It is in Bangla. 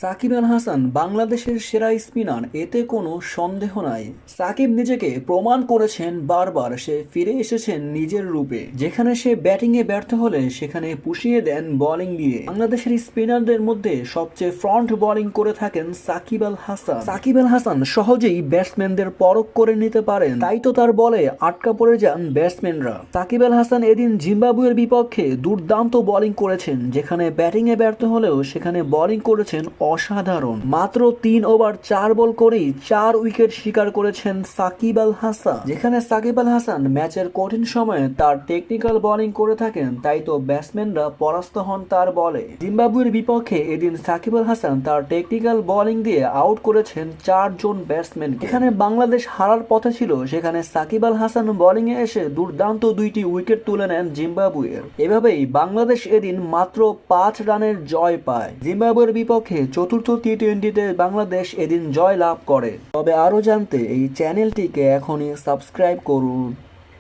সাকিব আল হাসান বাংলাদেশের সেরা স্পিনার, এতে কোনো সন্দেহ নাই। সাকিব নিজেকে প্রমাণ করেছেন বারবার, সে ফিরে এসেছেন নিজের রূপে। যেখানে সে ব্যাটিংয়ে ব্যর্থ হলে সেখানে পুষিয়ে দেন বোলিং দিয়ে। বাংলাদেশের স্পিনারদের মধ্যে সবচেয়ে ফ্রন্ট বোলিং করে থাকেন সাকিব আল হাসান। সাকিব আল হাসান সহজেই ব্যাটসম্যানদের পরখ করে নিতে পারেন, তাই তো তার বলে আটকা পড়ে যান ব্যাটসম্যানরা। সাকিব আল হাসান এদিন জিম্বাবুয়ের বিপক্ষে দুর্দান্ত বোলিং করেছেন। যেখানে ব্যাটিংয়ে ব্যর্থ হলেও সেখানে বোলিং করেছেন অসাধারণ। মাত্র 3 ওভার 4 বল করেই 4 উইকেট শিকার করেছেন সাকিব আল হাসান। যেখানে সাকিব আল হাসান ম্যাচের কঠিন সময়ে তার টেকনিক্যাল বোলিং করে থাকেন, তাই তো ব্যাটসম্যানরা পরাস্ত হন তার বলে। জিম্বাবুয়ের বিপক্ষে এদিন সাকিব আল হাসান তার টেকনিক্যাল বোলিং দিয়ে আউট করেছেন 4 জন ব্যাটসম্যান। এখানে বাংলাদেশ হারার পথে ছিল, সেখানে সাকিব আল হাসান বোলিং এ এসে দুর্দান্ত 2টি উইকেট তুলে নেন জিম্বাবুয়ের। এভাবেই বাংলাদেশ এদিন মাত্র 5 রানের জয় পায়। জিম্বাবুয়ের বিপক্ষে চতুর্থ টি-20তে বাংলাদেশ এদিন জয় লাভ করে। তবে আরো জানতে এই চ্যানেলটিকে এখনই সাবস্ক্রাইব করুন।